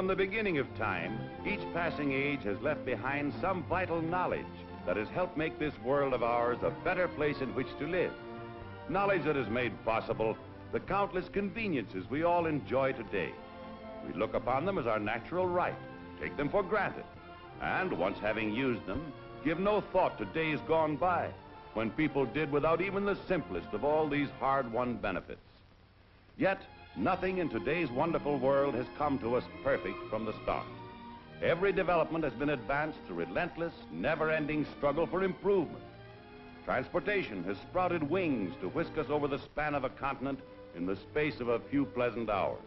From the beginning of time, each passing age has left behind some vital knowledge that has helped make this world of ours a better place in which to live. Knowledge that has made possible the countless conveniences we all enjoy today. We look upon them as our natural right, take them for granted, and once having used them, give no thought to days gone by when people did without even the simplest of all these hard-won benefits. Yet, nothing in today's wonderful world has come to us perfect from the start. Every development has been advanced through relentless, never-ending struggle for improvement. Transportation has sprouted wings to whisk us over the span of a continent in the space of a few pleasant hours.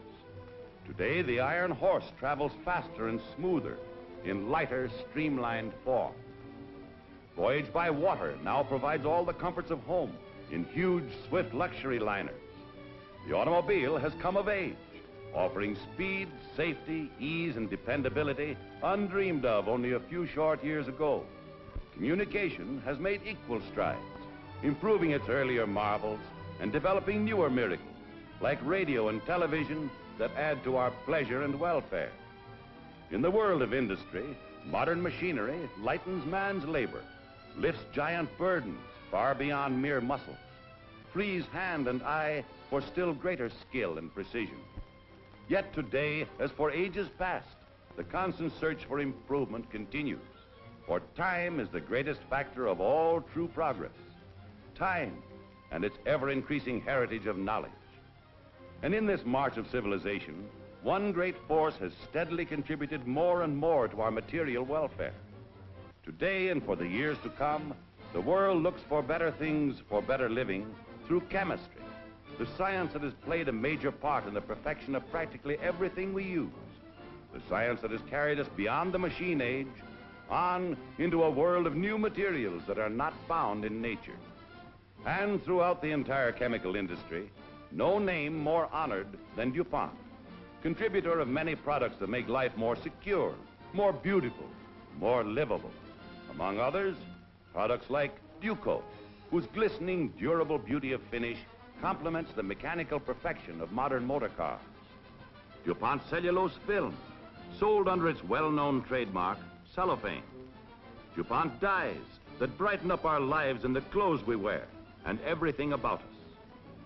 Today, the iron horse travels faster and smoother in lighter, streamlined form. Voyage by water now provides all the comforts of home in huge, swift luxury liners. The automobile has come of age, offering speed, safety, ease, and dependability undreamed of only a few short years ago. Communication has made equal strides, improving its earlier marvels and developing newer miracles, like radio and television, that add to our pleasure and welfare. In the world of industry, modern machinery lightens man's labor, lifts giant burdens far beyond mere muscles, frees hand and eye for still greater skill and precision. Yet today, as for ages past, the constant search for improvement continues, for time is the greatest factor of all true progress. Time and its ever-increasing heritage of knowledge. And in this march of civilization, one great force has steadily contributed more and more to our material welfare. Today and for the years to come, the world looks for better things, for better living, through chemistry, the science that has played a major part in the perfection of practically everything we use, the science that has carried us beyond the machine age, on into a world of new materials that are not found in nature. And throughout the entire chemical industry, no name more honored than DuPont, contributor of many products that make life more secure, more beautiful, more livable. Among others, products like Duco, whose glistening, durable beauty of finish complements the mechanical perfection of modern motor cars. DuPont cellulose film, sold under its well-known trademark, cellophane. DuPont dyes that brighten up our lives and the clothes we wear and everything about us.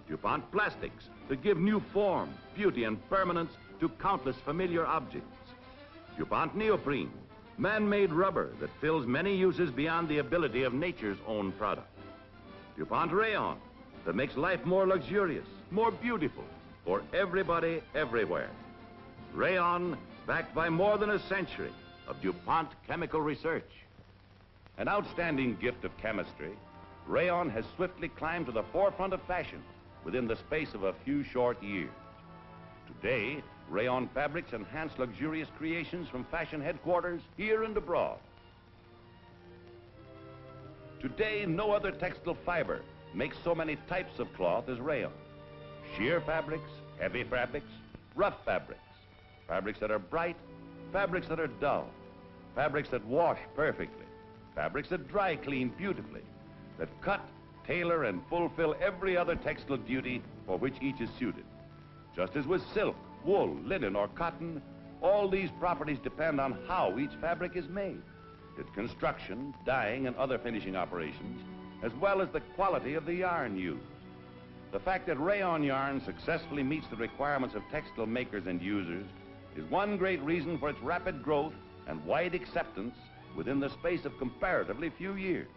DuPont plastics that give new form, beauty, and permanence to countless familiar objects. DuPont neoprene, man-made rubber that fills many uses beyond the ability of nature's own product. DuPont rayon that makes life more luxurious, more beautiful for everybody, everywhere. Rayon backed by more than a century of DuPont chemical research. An outstanding gift of chemistry, rayon has swiftly climbed to the forefront of fashion within the space of a few short years. Today, rayon fabrics enhance luxurious creations from fashion headquarters here and abroad. Today, no other textile fiber makes so many types of cloth as rayon. Sheer fabrics, heavy fabrics, rough fabrics, fabrics that are bright, fabrics that are dull, fabrics that wash perfectly, fabrics that dry clean beautifully, that cut, tailor, and fulfill every other textile duty for which each is suited. Just as with silk, wool, linen, or cotton, all these properties depend on how each fabric is made, its construction, dyeing, and other finishing operations, as well as the quality of the yarn used. The fact that rayon yarn successfully meets the requirements of textile makers and users is one great reason for its rapid growth and wide acceptance within the space of comparatively few years.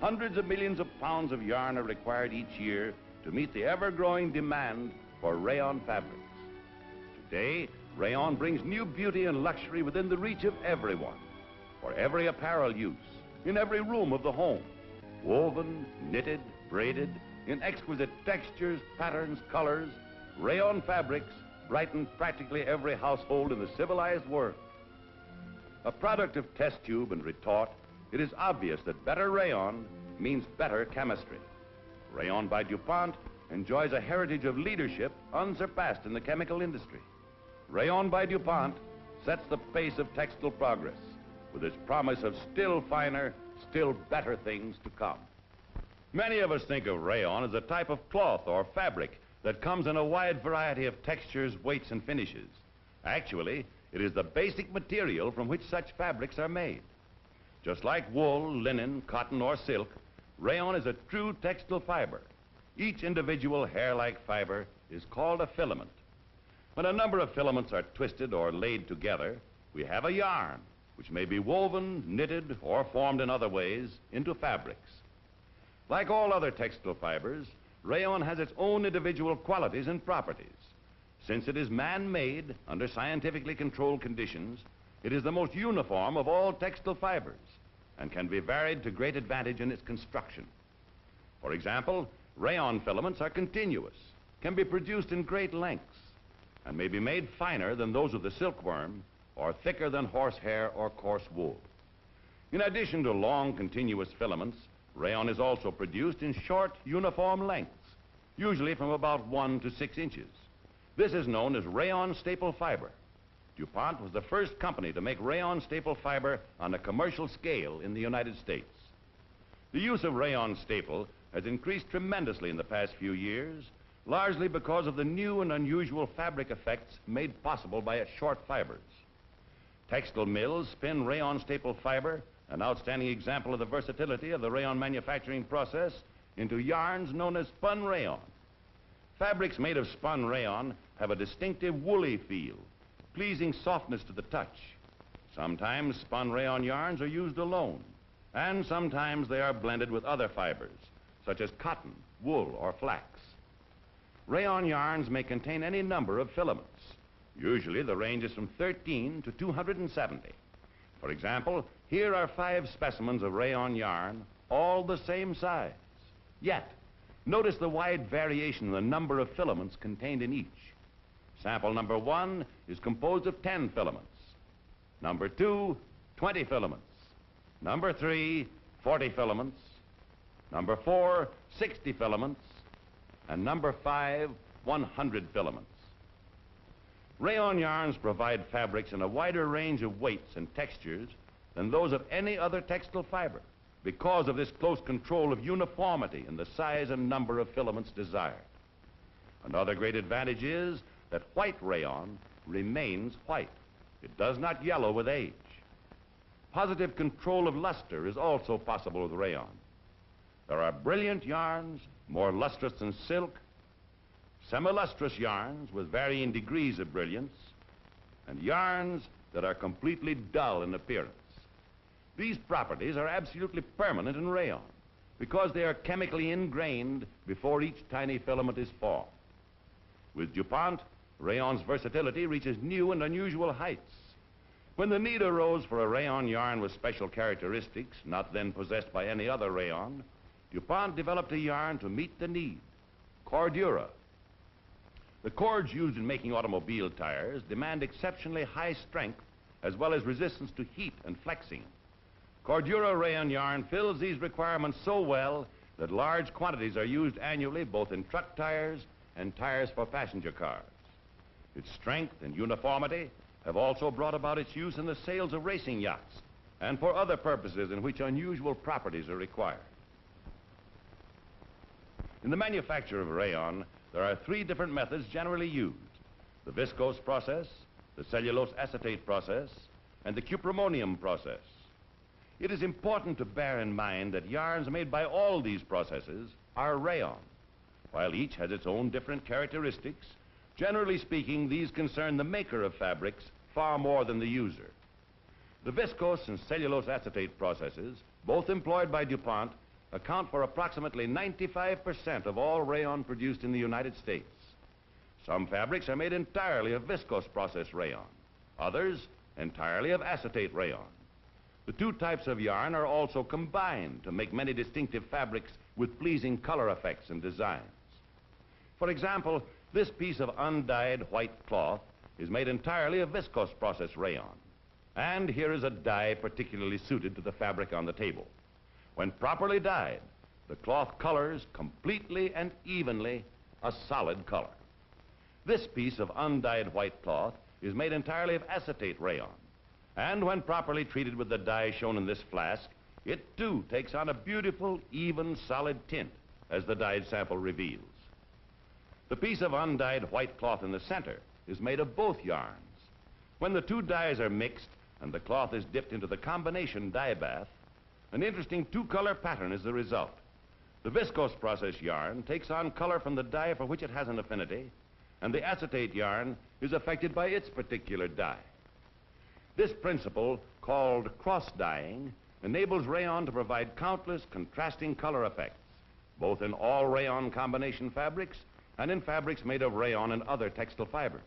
Hundreds of millions of pounds of yarn are required each year to meet the ever-growing demand for rayon fabrics. Today, rayon brings new beauty and luxury within the reach of everyone, for every apparel use, in every room of the home. Woven, knitted, braided, in exquisite textures, patterns, colors, rayon fabrics brighten practically every household in the civilized world. A product of test tube and retort, it is obvious that better rayon means better chemistry. Rayon by DuPont enjoys a heritage of leadership unsurpassed in the chemical industry. Rayon by DuPont sets the pace of textile progress with its promise of still finer, still better things to come. Many of us think of rayon as a type of cloth or fabric that comes in a wide variety of textures, weights, and finishes. Actually, It is the basic material from which such fabrics are made. Just like wool, linen, cotton, or silk, rayon is a true textile fiber. Each individual hair-like fiber is called a filament. When a number of filaments are twisted or laid together, we have a yarn, which may be woven, knitted, or formed in other ways into fabrics. Like all other textile fibers, rayon has its own individual qualities and properties. Since it is man-made under scientifically controlled conditions, it is the most uniform of all textile fibers and can be varied to great advantage in its construction. For example, rayon filaments are continuous, can be produced in great lengths, and may be made finer than those of the silkworm or thicker than horsehair or coarse wool. In addition to long continuous filaments, rayon is also produced in short uniform lengths, usually from about 1 to 6 inches. This is known as rayon staple fiber. DuPont was the first company to make rayon staple fiber on a commercial scale in the United States. The use of rayon staple has increased tremendously in the past few years, largely because of the new and unusual fabric effects made possible by its short fibers. Textile mills spin rayon staple fiber, an outstanding example of the versatility of the rayon manufacturing process, into yarns known as spun rayon. Fabrics made of spun rayon have a distinctive woolly feel, pleasing softness to the touch. Sometimes spun rayon yarns are used alone, and sometimes they are blended with other fibers, such as cotton, wool, or flax. Rayon yarns may contain any number of filaments. Usually the range is from 13 to 270. For example, here are 5 specimens of rayon yarn, all the same size. Yet, notice the wide variation in the number of filaments contained in each. Sample number 1 is composed of 10 filaments. Number 2, 20 filaments. Number 3, 40 filaments. Number 4, 60 filaments. And number 5, 100 filaments. Rayon yarns provide fabrics in a wider range of weights and textures than those of any other textile fiber because of this close control of uniformity in the size and number of filaments desired. Another great advantage is that white rayon remains white. It does not yellow with age. Positive control of luster is also possible with rayon. There are brilliant yarns, more lustrous than silk, semi-lustrous yarns with varying degrees of brilliance, and yarns that are completely dull in appearance. These properties are absolutely permanent in rayon because they are chemically ingrained before each tiny filament is formed. With DuPont, rayon's versatility reaches new and unusual heights. When the need arose for a rayon yarn with special characteristics not then possessed by any other rayon, DuPont developed a yarn to meet the need, Cordura. The cords used in making automobile tires demand exceptionally high strength as well as resistance to heat and flexing. Cordura rayon yarn fills these requirements so well that large quantities are used annually both in truck tires and tires for passenger cars. Its strength and uniformity have also brought about its use in the sails of racing yachts and for other purposes in which unusual properties are required. In the manufacture of rayon, there are 3 different methods generally used: the viscose process, the cellulose acetate process, and the cupramonium process. It is important to bear in mind that yarns made by all these processes are rayon. While each has its own different characteristics, generally speaking, these concern the maker of fabrics far more than the user. The viscose and cellulose acetate processes, both employed by DuPont, account for approximately 95% of all rayon produced in the United States. Some fabrics are made entirely of viscose process rayon, others entirely of acetate rayon. The 2 types of yarn are also combined to make many distinctive fabrics with pleasing color effects and designs. For example, this piece of undyed white cloth is made entirely of viscose process rayon. And here is a dye particularly suited to the fabric on the table. When properly dyed, the cloth colors completely and evenly a solid color. This piece of undyed white cloth is made entirely of acetate rayon, and when properly treated with the dye shown in this flask, it too takes on a beautiful, even, solid tint, as the dyed sample reveals. The piece of undyed white cloth in the center is made of both yarns. When the two dyes are mixed and the cloth is dipped into the combination dye bath, an interesting two-color pattern is the result. The viscose process yarn takes on color from the dye for which it has an affinity, and the acetate yarn is affected by its particular dye. This principle, called cross-dyeing, enables rayon to provide countless contrasting color effects, both in all rayon combination fabrics and in fabrics made of rayon and other textile fibers.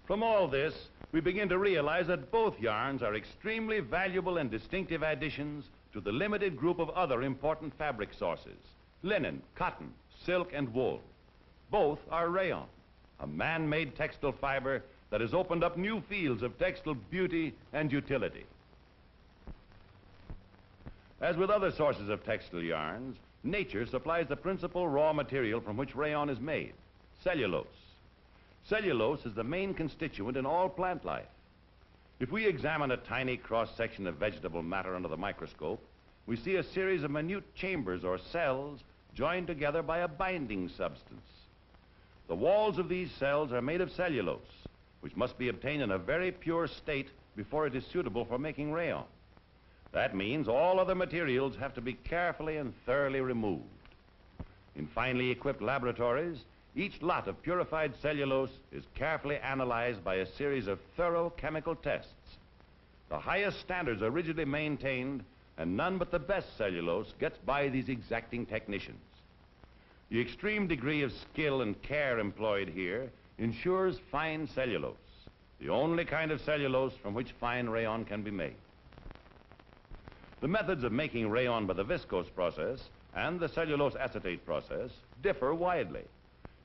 From all this, we begin to realize that both yarns are extremely valuable and distinctive additions to the limited group of other important fabric sources: linen, cotton, silk, and wool. Both are rayon, a man-made textile fiber that has opened up new fields of textile beauty and utility. As with other sources of textile yarns, nature supplies the principal raw material from which rayon is made: cellulose. Cellulose is the main constituent in all plant life. If we examine a tiny cross-section of vegetable matter under the microscope, we see a series of minute chambers or cells joined together by a binding substance. The walls of these cells are made of cellulose, which must be obtained in a very pure state before it is suitable for making rayon. That means all other materials have to be carefully and thoroughly removed. In finely equipped laboratories, each lot of purified cellulose is carefully analyzed by a series of thorough chemical tests. The highest standards are rigidly maintained, and none but the best cellulose gets by these exacting technicians. The extreme degree of skill and care employed here ensures fine cellulose, the only kind of cellulose from which fine rayon can be made. The methods of making rayon by the viscose process and the cellulose acetate process differ widely,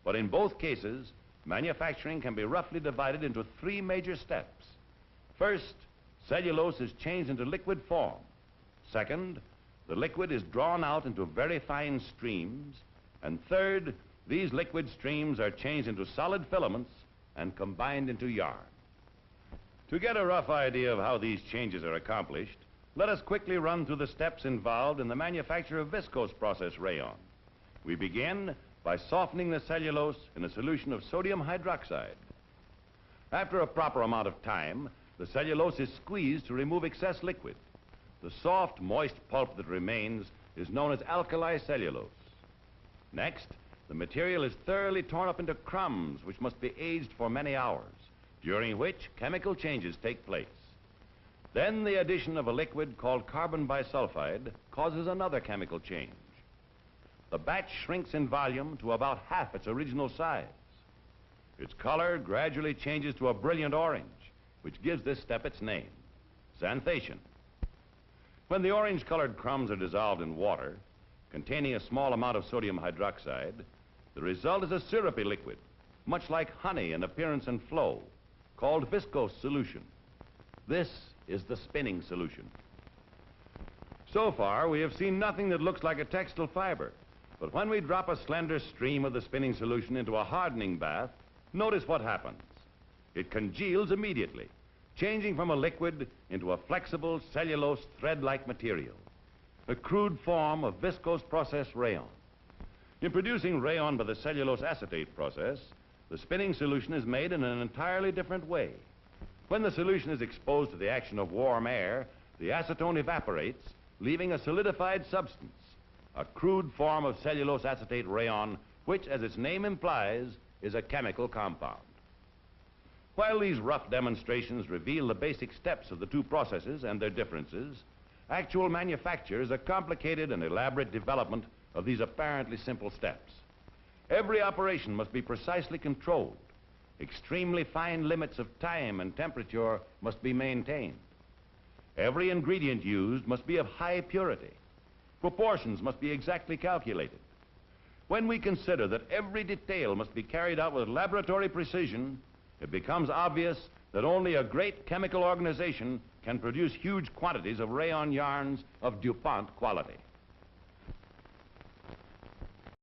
but in both cases, manufacturing can be roughly divided into three major steps. First, cellulose is changed into liquid form. Second, the liquid is drawn out into very fine streams. And third, these liquid streams are changed into solid filaments and combined into yarn. To get a rough idea of how these changes are accomplished, let us quickly run through the steps involved in the manufacture of viscose process rayon. We begin by softening the cellulose in a solution of sodium hydroxide. After a proper amount of time, the cellulose is squeezed to remove excess liquid. The soft, moist pulp that remains is known as alkali cellulose. Next, the material is thoroughly torn up into crumbs, which must be aged for many hours, during which chemical changes take place. Then the addition of a liquid called carbon bisulfide causes another chemical change. The batch shrinks in volume to about half its original size. Its color gradually changes to a brilliant orange, which gives this step its name, xanthation. When the orange-colored crumbs are dissolved in water, containing a small amount of sodium hydroxide, the result is a syrupy liquid, much like honey in appearance and flow, called viscose solution. This is the spinning solution. So far, we have seen nothing that looks like a textile fiber, but when we drop a slender stream of the spinning solution into a hardening bath, notice what happens. It congeals immediately, changing from a liquid into a flexible cellulose thread-like material, a crude form of viscose process rayon. In producing rayon by the cellulose acetate process, the spinning solution is made in an entirely different way. When the solution is exposed to the action of warm air, the acetone evaporates, leaving a solidified substance, a crude form of cellulose acetate rayon, which, as its name implies, is a chemical compound. While these rough demonstrations reveal the basic steps of the two processes and their differences, actual manufacture is a complicated and elaborate development of these apparently simple steps. Every operation must be precisely controlled. Extremely fine limits of time and temperature must be maintained. Every ingredient used must be of high purity. Proportions must be exactly calculated. When we consider that every detail must be carried out with laboratory precision, it becomes obvious that only a great chemical organization can produce huge quantities of rayon yarns of DuPont quality.